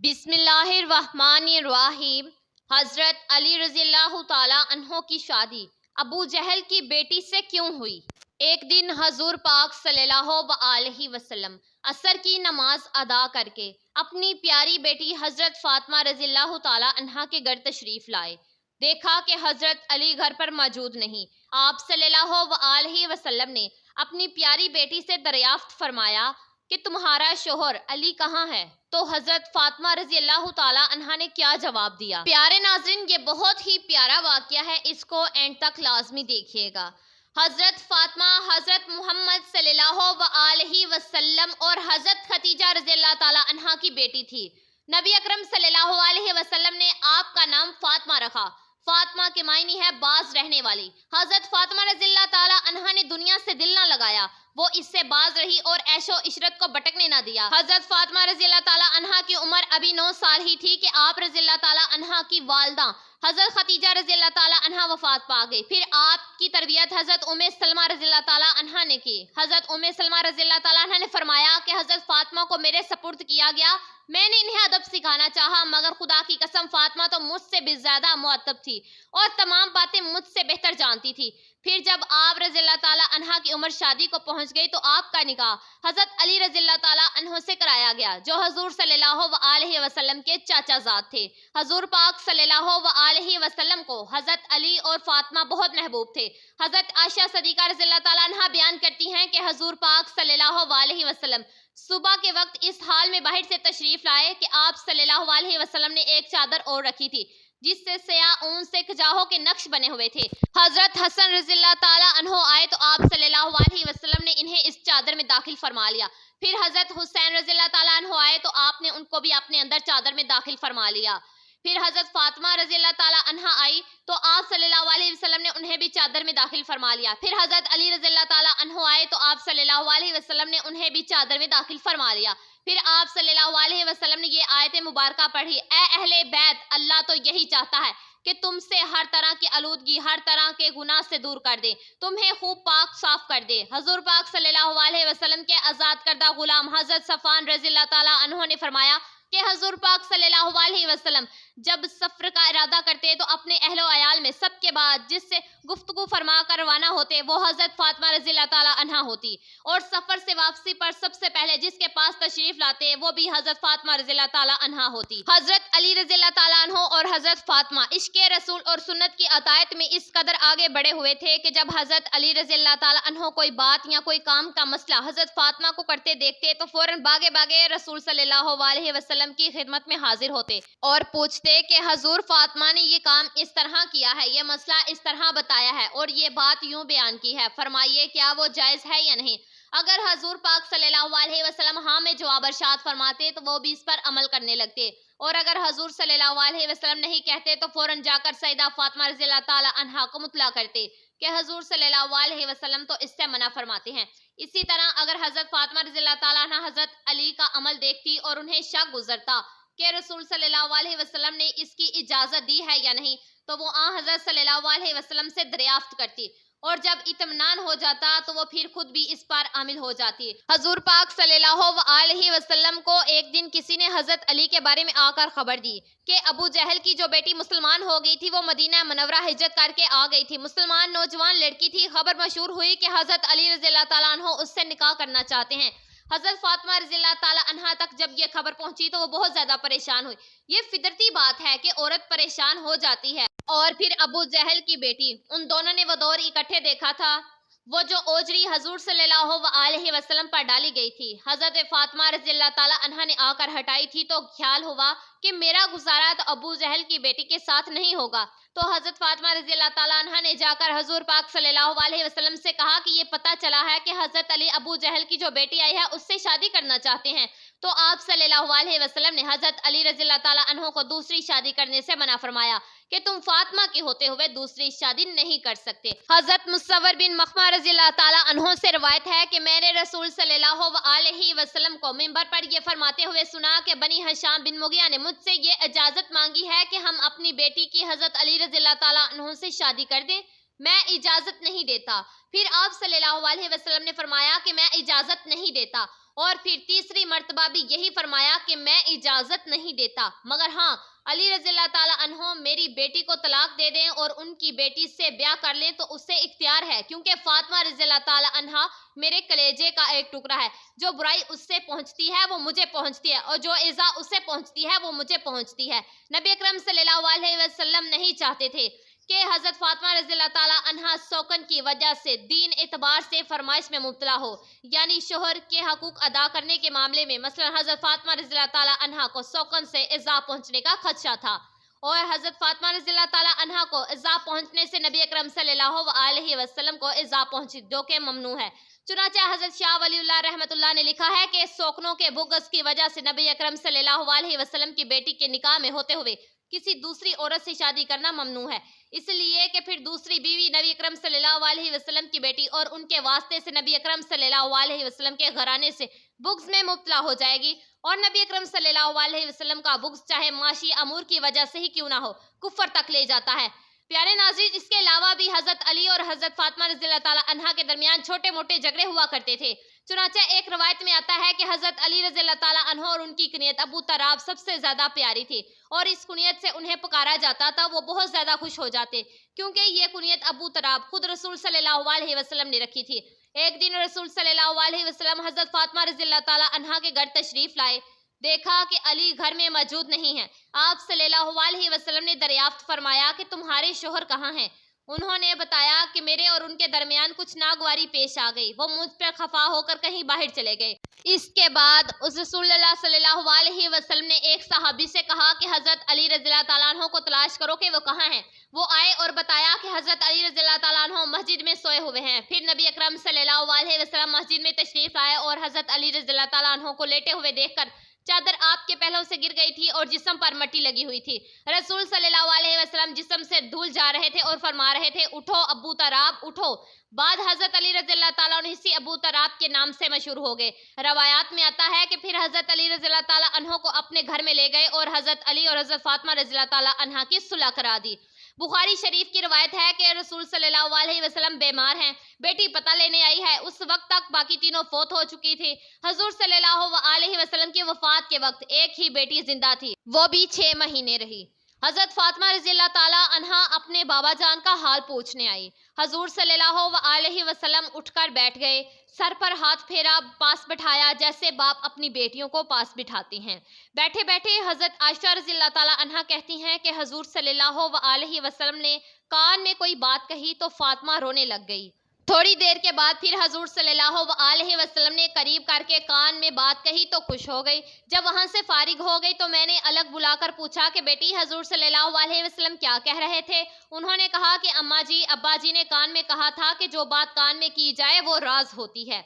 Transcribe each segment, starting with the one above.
بسم اللہ الرحمن الرحیم۔ حضرت علی رضی اللہ تعالیٰ عنہ کی شادی ابو جہل کی بیٹی سے کیوں ہوئی؟ ایک دن حضور پاک صلی اللہ علیہ وسلم عصر کی نماز ادا کر کے اپنی پیاری بیٹی حضرت فاطمہ رضی اللہ تعالیٰ عنہ کے گھر تشریف لائے۔ دیکھا کہ حضرت علی گھر پر موجود نہیں۔ آپ صلی اللہ علیہ وسلم نے اپنی پیاری بیٹی سے دریافت فرمایا کہ تمہارا شوہر علی کہاں ہے؟ تو حضرت فاطمہ رضی اللہ تعالیٰ عنہا نے کیا جواب دیا؟ پیارے ناظرین، یہ بہت ہی پیارا واقعہ ہے، اس کو اینڈ تک لازمی دیکھیے گا۔ حضرت فاطمہ حضرت محمد صلی اللہ علیہ وسلم اور حضرت خدیجہ رضی اللہ تعالیٰ عنہا کی بیٹی تھی۔ نبی اکرم صلی اللہ علیہ وسلم نے آپ کا نام فاطمہ رکھا۔ فاطمہ کے معنی ہے باز رہنے والی۔ حضرت فاطمہ رضی اللہ تعالیٰ عنہا نے دنیا سے دل نہ لگایا، وہ اس سے باز رہی اور عیش و عشرت کو بٹکنے نہ دیا۔ حضرت فاطمہ رضی اللہ تعالیٰ عنہا کی عمر ابھی 9 سال ہی تھی کہ آپ رضی اللہ تعالیٰ عنہا کی والدہ حضرت خدیجہ رضی اللہ تعالیٰ عنہا وفات پا گئی۔ پھر آپ کی تربیت حضرت سلمہ رضی اللہ تعالیٰ عنہا نے کی۔ حضرت سلمہ رضی اللہ تعالیٰ عنہا نے فرمایا کہ حضرت فاطمہ کو میرے سپرد کیا گیا، میں نے انہیں ادب سکھانا چاہا، مگر خدا کی قسم فاطمہ تو مجھ سے بھی زیادہ مؤدب تھی اور تمام باتیں مجھ سے بہتر جانتی تھی۔ پھر جب آپ رضی اللہ تعالیٰ عنہا کی عمر شادی کو پہنچ گئی تو آپ کا نکاح حضرت علی رضی اللہ تعالیٰ عنہ سے کرایا گیا، جو حضور صلی اللہ علیہ وسلم کے چاچا زاد تھے۔ حضور پاک صلی اللہ علیہ وسلم کو حضرت علی اور فاطمہ بہت محبوب تھے۔ حضرت عائشہ صدیقہ رضی اللہ تعالیٰ عنہا بیان کرتی ہیں کہ حضور پاک صلی اللہ علیہ وسلم صبح کے وقت اس حال میں باہر سے تشریف لائے کہ آپ صلی اللہ علیہ وسلم نے ایک چادر اوڑھ رکھی تھی جس سے سیاہ اون سے کجاہوں کے نقش بنے ہوئے تھے۔ حضرت حسن رضی اللہ تعالیٰ عنہ آئے تو آپ صلی اللہ علیہ وسلم نے انہیں اس چادر میں داخل فرما لیا۔ پھر حضرت حسین رضی اللہ تعالیٰ عنہ آئے تو آپ نے ان کو بھی اپنے اندر چادر میں داخل فرما لیا۔ پھر حضرت فاطمہ رضی اللہ تعالیٰ عنہا آئی تو آپ صلی اللہ علیہ وسلم نے انہیں بھی چادر میں داخل فرما لیا۔ پھر حضرت علی رضی اللہ تعالیٰ عنہ آئے تو آپ صلی اللہ علیہ وسلم نے انہیں بھی چادر میں داخل فرما لیا۔ پھر آپ صلی اللہ علیہ وسلم نے یہ آیت مبارکہ پڑھی، اے اہل بیت، اللہ تو یہی چاہتا ہے کہ تم سے ہر طرح کی آلودگی، ہر طرح کے گناہ سے دور کر دے، تمہیں خوب پاک صاف کر دے۔ حضور پاک صلی اللہ علیہ وسلم کے آزاد کردہ غلام حضرت صفوان رضی اللہ تعالیٰ عنہ نے فرمایا کہ حضور پاک صلی اللہ علیہ وسلم جب سفر کا ارادہ کرتے تو اپنے اہل و عیال میں سب کے بعد جس سے گفتگو فرما کر روانہ ہوتے وہ حضرت فاطمہ رضی اللہ تعالیٰ عنہا ہوتی، اور سفر سے واپسی پر سب سے پہلے جس کے پاس تشریف لاتے وہ بھی حضرت فاطمہ رضی اللہ تعالیٰ عنہا ہوتی۔ حضرت علی رضی اللہ تعالیٰ عنہ اور حضرت فاطمہ عشق رسول اور سنت کی عطایت میں اس قدر آگے بڑھے ہوئے تھے کہ جب حضرت علی رضی اللہ تعالیٰ عنہ کوئی بات یا کوئی کام کا مسئلہ حضرت فاطمہ کو کرتے دیکھتے تو فوراً باغے باغے رسول صلی اللہ علیہ وسلم کی خدمت میں حاضر ہوتے اور پوچھتے کہ حضور فاطمہ نے یہ کام اس طرح کیا ہے، یہ مسئلہ اس طرح بتایا ہے اور یہ بات یوں بیان کی ہے، فرمائیے کیا وہ جائز ہے یا نہیں؟ اگر حضور پاک صلی اللہ علیہ وسلم ہاں میں جواب ارشاد فرماتے تو وہ بھی اس پر عمل کرنے لگتے، اور اگر حضور صلی اللہ علیہ وسلم نہیں کہتے تو فوراً جا کر سیدہ فاطمہ رضی اللہ تعالیٰ عنہا کو مطلع کرتے کہ حضور صلی اللہ علیہ وسلم تو اس سے منع فرماتے ہیں۔ اسی طرح اگر حضرت فاطمہ رضی اللہ تعالیٰ عنہ حضرت علی کا عمل دیکھتی اور انہیں شک گزرتا کہ رسول صلی اللہ علیہ وسلم نے اس کی اجازت دی ہے یا نہیں تو وہ حضرت صلی اللہ علیہ وسلم سے دریافت کرتی، اور جب اطمینان ہو جاتا تو وہ پھر خود بھی اس پر عامل ہو جاتی۔ حضور پاک صلی اللہ علیہ وسلم کو ایک دن کسی نے حضرت علی کے بارے میں آ کر خبر دی کہ ابو جہل کی جو بیٹی مسلمان ہو گئی تھی وہ مدینہ منورہ ہجرت کر کے آ گئی تھی، مسلمان نوجوان لڑکی تھی۔ خبر مشہور ہوئی کہ حضرت علی رضی اللہ تعالیٰ عنہ اس سے نکاح کرنا چاہتے ہیں۔ حضرت فاطمہ رضی اللہ تعالیٰ عنہا تک جب یہ خبر پہنچی تو وہ بہت زیادہ پریشان ہوئی۔ یہ فطرتی بات ہے کہ عورت پریشان ہو جاتی ہے، اور پھر ابو جہل کی بیٹی، ان دونوں نے وہ دور اکٹھے دیکھا تھا، وہ جو اوجری حضور صلی اللہ علیہ وسلم پر ڈالی گئی تھی حضرت فاطمہ رضی اللہ تعالیٰ عنہا نے آ کر ہٹائی تھی، تو خیال ہوا کہ میرا گزارا تو ابو جہل کی بیٹی کے ساتھ نہیں ہوگا، تو حضرت فاطمہ رضی اللہ تعالیٰ عنہا نے جا کر حضور پاک صلی اللہ علیہ وسلم سے کہا کہ یہ پتہ چلا ہے کہ حضرت علی ابو جہل کی جو بیٹی آئی ہے اس سے شادی کرنا چاہتے ہیں، تو آپ صلی اللہ علیہ وسلم نے حضرت علی رضی اللہ تعالیٰ عنہ کو دوسری شادی کرنے سے منع فرمایا کہ تم فاطمہ کے ہوتے ہوئے دوسری شادی نہیں کر سکتے۔ حضرت مصور بن مخمہ رضی اللہ تعالیٰ عنہ سے روایت ہے کہ میں نے رسول صلی اللہ علیہ وسلم کو منبر پر یہ فرماتے ہوئے سنا کہ بنی ہشام بن مغیرہ نے مجھ سے یہ اجازت مانگی ہے کہ ہم اپنی بیٹی کی حضرت علی رضی اللہ تعالیٰ عنہ سے شادی کر دیں، میں اجازت نہیں دیتا۔ پھر آپ صلی اللہ علیہ وسلم نے فرمایا کہ میں اجازت نہیں دیتا، اور پھر تیسری مرتبہ بھی یہی فرمایا کہ میں اجازت نہیں دیتا، مگر ہاں علی رضی اللہ تعالیٰ عنہ میری بیٹی کو طلاق دے دیں اور ان کی بیٹی سے بیاہ کر لیں تو اس سے اختیار ہے، کیونکہ فاطمہ رضی اللہ تعالیٰ عنہ میرے کلیجے کا ایک ٹکڑا ہے، جو برائی اس سے پہنچتی ہے وہ مجھے پہنچتی ہے اور جو ایذا اس سے پہنچتی ہے وہ مجھے پہنچتی ہے۔ نبی اکرم صلی اللہ علیہ وسلم نہیں چاہتے تھے کہ حضرت فاطمہ رضی اللہ تعالیٰ عنہ سوکن کی وجہ سے دین اعتبار سے فرمائش میں مبتلا ہو، یعنی شوہر کے حقوق ادا کرنے کے معاملے میں مثلا حضرت فاطمہ رضی اللہ تعالیٰ عنہ کو سوکن سے ایذا پہنچنے کا خدشہ تھا، اور حضرت فاطمہ رضی اللہ تعالیٰ عنہ کو ایذا پہنچنے سے نبی اکرم صلی اللہ علیہ وسلم کو ایذا پہنچی، جو کہ ممنوع ہے۔ چنانچہ حضرت شاہ ولی اللہ رحمۃ اللہ نے لکھا ہے کہ سوکنوں کے بغض کی وجہ سے نبی اکرم صلی اللہ علیہ وسلم کی بیٹی کے نکاح میں ہوتے ہوئے کسی دوسری عورت سے شادی کرنا ممنوع ہے، اس لیے کہ پھر دوسری بیوی نبی اکرم صلی اللہ علیہ وسلم کی بیٹی اور ان کے واسطے سے نبی اکرم صلی اللہ علیہ وسلم کے گھرانے سے بغض میں مبتلا ہو جائے گی، اور نبی اکرم صلی اللہ علیہ وسلم کا بغض چاہے معاشی امور کی وجہ سے ہی کیوں نہ ہو کفر تک لے جاتا ہے۔ پیارے ناظرین، اس کے علاوہ بھی حضرت علی اور حضرت فاطمہ رضی اللہ تعالیٰ عنہ کے درمیان چھوٹے موٹے جھگڑے ہوا کرتے تھے۔ چنانچہ ایک روایت میں آتا ہے کہ حضرت علی رضی اللہ تعالیٰ عنہ اور ان کی کنیت ابو تراب سب سے زیادہ پیاری تھی، اور اس کنیت سے انہیں پکارا جاتا تھا، وہ بہت زیادہ خوش ہو جاتے کیونکہ یہ کنیت ابو تراب خود رسول صلی اللہ علیہ وسلم نے رکھی تھی۔ ایک دن رسول صلی اللہ علیہ وسلم حضرت فاطمہ رضی اللہ تعالیٰ عنہ کے گھر تشریف لائے، دیکھا کہ علی گھر میں موجود نہیں ہے۔ آپ صلی اللہ علیہ وسلم نے دریافت فرمایا کہ تمہارے شوہر کہاں ہیں؟ انہوں نے بتایا کہ میرے اور ان کے درمیان کچھ ناگواری پیش آ گئی، وہ مجھ پر خفا ہو کر کہیں باہر چلے گئے۔ اس کے بعد اس رسول اللہ صلی اللہ علیہ وسلم نے ایک صحابی سے کہا کہ حضرت علی رضی اللہ تعالیٰ عنہ کو تلاش کرو کہ وہ کہاں ہیں۔ وہ آئے اور بتایا کہ حضرت علی رضی اللہ تعالیٰ عنہ مسجد میں سوئے ہوئے ہیں۔ پھر نبی اکرم صلی اللہ علیہ وسلم مسجد میں تشریف لائے اور حضرت علی رضی اللہ تعالیٰ عنہ کو لیٹے ہوئے دیکھ کر چادر آپ کے پہلوں سے گر گئی تھی اور جسم پر مٹی لگی ہوئی تھی۔ رسول صلی اللہ علیہ وسلم جسم سے دھول جا رہے تھے اور فرما رہے تھے، اٹھو ابو تراب اٹھو۔ بعد حضرت علی رضی اللہ تعالیٰ عنہ اسی ابو تراب کے نام سے مشہور ہو گئے۔ روایات میں آتا ہے کہ پھر حضرت علی رضی اللہ تعالیٰ عنہ کو اپنے گھر میں لے گئے اور حضرت علی اور حضرت فاطمہ رضی اللہ تعالیٰ عنہ کی صلح کرا دی۔ بخاری شریف کی روایت ہے کہ رسول صلی اللہ علیہ وسلم بیمار ہیں، بیٹی پتہ لینے آئی ہے، اس وقت تک باقی تینوں فوت ہو چکی تھی۔ حضور صلی اللہ علیہ وسلم کی وفات کے وقت ایک ہی بیٹی زندہ تھی، وہ بھی 6 مہینے رہی۔ حضرت فاطمہ رضی اللہ تعالیٰ عنہا اپنے بابا جان کا حال پوچھنے آئی۔ حضور صلی اللہ علیہ وسلم اٹھ کر بیٹھ گئے، سر پر ہاتھ پھیرا، پاس بٹھایا جیسے باپ اپنی بیٹیوں کو پاس بٹھاتے ہیں۔ بیٹھے بیٹھے حضرت عائشہ رضی اللہ تعالیٰ عنہا کہتی ہیں کہ حضور صلی اللہ علیہ وسلم نے کان میں کوئی بات کہی تو فاطمہ رونے لگ گئی۔ تھوڑی دیر کے بعد پھر حضور صلی اللہ علیہ وسلم نے قریب کر کے کان میں بات کہی تو خوش ہو گئی۔ جب وہاں سے فارغ ہو گئی تو میں نے الگ بلا کر پوچھا کہ بیٹی حضور صلی اللہ علیہ وسلم کیا کہہ رہے تھے؟ انہوں نے کہا کہ اماں جی، ابا جی نے کان میں کہا تھا کہ جو بات کان میں کی جائے وہ راز ہوتی ہے۔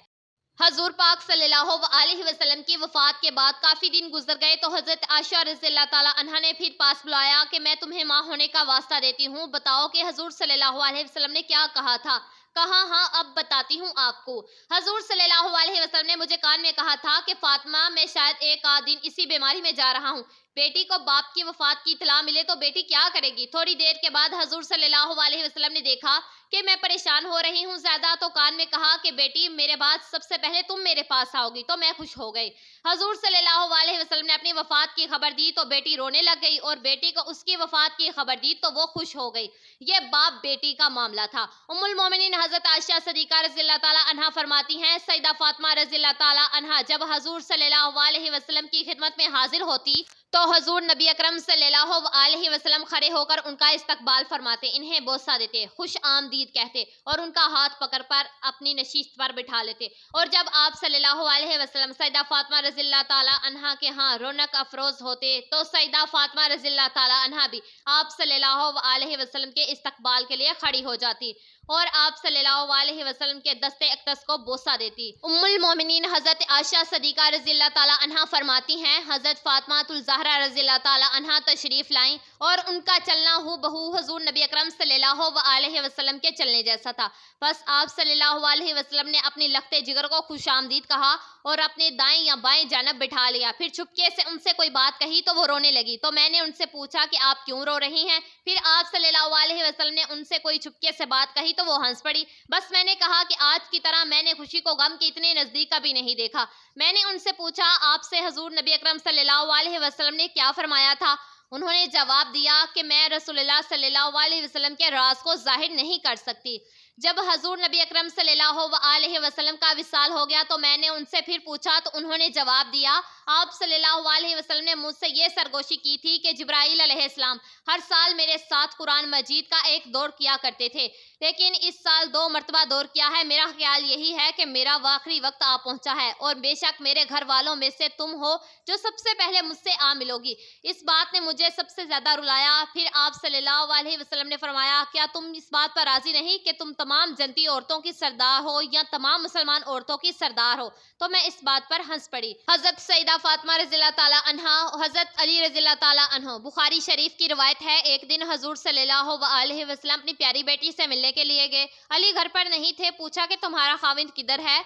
حضور پاک صلی اللہ علیہ وسلم کی وفات کے بعد کافی دن گزر گئے تو حضرت عائشہ رضی اللہ تعالیٰ عنہا نے پھر پاس بلایا کہ میں تمہیں ماں ہونے کا واسطہ دیتی ہوں، بتاؤ کہ حضور صلی اللہ علیہ وسلم نے کیا کہا تھا؟ کہا ہاں اب بتاتی ہوں آپ کو۔ حضور صلی اللہ علیہ وسلم نے مجھے کان میں کہا تھا کہ فاطمہ، میں شاید ایک آدھ دن اسی بیماری میں جا رہا ہوں، بیٹی کو باپ کی وفات کی اطلاع ملے تو بیٹی کیا کرے گی؟ تھوڑی دیر کے بعد حضور صلی اللہ علیہ وسلم نے دیکھا کہ میں پریشان ہو رہی ہوں زیادہ تو کان میں کہا کہ بیٹی میرے بعد سب سے پہلے تم میرے پاس آؤ گی، تو میں خوش ہو گئی۔ حضور صلی اللہ علیہ وسلم نے اپنی وفات کی خبر دی تو بیٹی رونے لگ گئی، اور بیٹی کو اس کی وفات کی خبر دی تو وہ خوش ہو گئی۔ یہ باپ بیٹی کا معاملہ تھا۔ ام المومنین حضرت عائشہ صدیقہ رضی اللہ تعالیٰ عنہا فرماتی ہیں، سیدہ فاطمہ رضی اللہ تعالیٰ عنہا جب حضور صلی اللہ علیہ وسلم کی خدمت میں حاضر ہوتی تو حضور نبی اکرم صلی اللہ علیہ وسلم کھڑے ہو کر ان کا استقبال فرماتے، انہیں بوسہ دیتے، خوش آمدید کہتے اور ان کا ہاتھ پکڑ پر اپنی نشست پر بٹھا لیتے۔ اور جب آپ صلی اللہ علیہ وسلم سیدہ فاطمہ رضی اللہ تعالیٰ عنہا کے ہاں رونق افروز ہوتے تو سیدہ فاطمہ رضی اللہ تعالیٰ عنہا بھی آپ صلی اللہ علیہ وسلم کے استقبال کے لیے کھڑی ہو جاتی اور آپ صلی اللہ علیہ وسلم کے دست اقدس کو بوسہ دیتی۔ ام المومنین حضرت عائشہ صدیقہ رضی اللہ تعالیٰ عنہا فرماتی ہیں، حضرت فاطمہ الزہرا زہرا رضی اللہ تعالی عنہا تشریف لائیں اور ان کا چلنا ہو بہو حضور نبی اکرم صلی اللہ علیہ وسلم کے چلنے جیسا تھا۔ بس آپ صلی اللہ علیہ وسلم نے اپنی لختے جگر کو خوش آمدید کہا اور اپنے دائیں یا بائیں جانب بٹھا لیا۔ پھر چپکے سے ان سے کوئی بات کہی تو وہ رونے لگی، تو میں نے ان سے پوچھا کہ آپ کیوں رو رہی ہیں؟ پھر آپ صلی اللہ علیہ وسلم نے ان سے کوئی چپکے سے بات کہی تو وہ ہنس پڑی۔ بس میں نے کہا کہ آج کی طرح میں نے خوشی کو غم کے اتنے نزدیک کبھی نہیں دیکھا۔ میں نے ان سے پوچھا آپ سے حضور نبی اکرم صلی اللہ علیہ وسلم نے کیا فرمایا تھا؟ انہوں نے جواب دیا کہ میں رسول اللہ صلی اللہ علیہ وسلم کے راز کو ظاہر نہیں کر سکتی۔ جب حضور نبی اکرم صلی اللہ علیہ وسلم کا وصال ہو گیا تو میں نے ان سے پھر پوچھا تو انہوں نے جواب دیا آپ صلی اللہ علیہ وسلم نے مجھ سے یہ سرگوشی کی تھی کہ جبرائیل علیہ السلام ہر سال میرے ساتھ قرآن مجید کا ایک دور کیا کرتے تھے، لیکن اس سال 2 مرتبہ دور کیا ہے۔ میرا خیال یہی ہے کہ میرا آخری وقت آ پہنچا ہے اور بے شک میرے گھر والوں میں سے تم ہو جو سب سے پہلے مجھ سے آ ملو گی۔ اس بات نے مجھے سب سے زیادہ رلایا۔ پھر آپ صلی اللہ علیہ وسلم نے فرمایا کیا تم اس بات پر راضی نہیں کہ تم تمام جنتی عورتوں کی سردار ہو یا تمام مسلمان عورتوں کی سردار ہو؟ تو میں اس بات پر ہنس پڑی۔ حضرت سیدہ فاطمہ رضی اللہ تعالی عنہا، حضرت علی رضی اللہ تعالی عنہ، بخاری شریف کی روایت ہے ایک دن حضور صلی اللہ علیہ وسلم اپنی پیاری بیٹی سے ملنے کے لیے گئے۔ علی گھر پر نہیں تھے، پوچھا کہ تمہارا خاوند کدھر ہے؟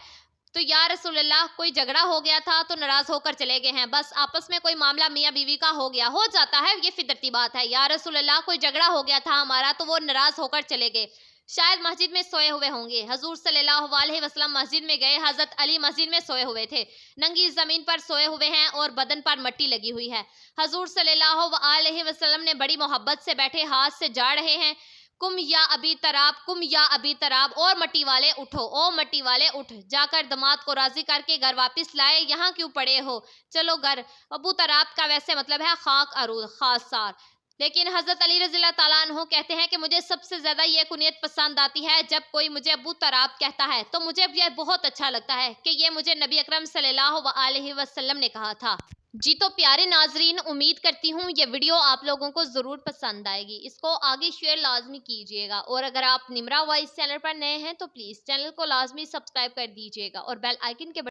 تو یا رسول اللہ کوئی جھگڑا ہو گیا تھا تو ناراض ہو کر چلے گئے ہیں، بس آپس میں کوئی معاملہ میاں بیوی کا ہو جاتا ہے، یہ فطرتی بات ہے۔ یا رسول اللہ کوئی جھگڑا ہو گیا تھا ہمارا تو وہ ناراض ہو کر چلے گئے، شاید مسجد میں سوئے ہوئے ہوں گے۔ حضور صلی اللہ علیہ وسلم مسجد میں گئے، حضرت علی مسجد میں سوئے ہوئے تھے، ننگی زمین پر سوئے ہوئے ہیں اور بدن پر مٹی لگی ہوئی ہے۔ حضور صلی اللہ علیہ وسلم نے بڑی محبت سے بیٹھے ہاتھ سے جاڑ رہے ہیں، کم یا ابی تراب، اور مٹی والے اٹھو، او مٹی والے اٹھ، جا کر داماد کو راضی کر کے گھر واپس لائے، یہاں کیوں پڑے ہو، چلو گھر۔ ابو تراب کا ویسے مطلب ہے خاک آلود، خاکسار۔ لیکن حضرت علی رضی اللہ تعالیٰ عنہ کہتے ہیں کہ مجھے سب سے زیادہ یہ کنیت پسند آتی ہے، جب کوئی مجھے ابو تراب کہتا ہے تو مجھے یہ بہت اچھا لگتا ہے کہ یہ مجھے نبی اکرم صلی اللہ علیہ وسلم نے کہا تھا۔ جی تو پیارے ناظرین، امید کرتی ہوں یہ ویڈیو آپ لوگوں کو ضرور پسند آئے گی، اس کو آگے شیئر لازمی کیجیے گا، اور اگر آپ نمرا وائس چینل پر نئے ہیں تو پلیز چینل کو لازمی سبسکرائب کر دیجیے گا اور بیل آئیکن کے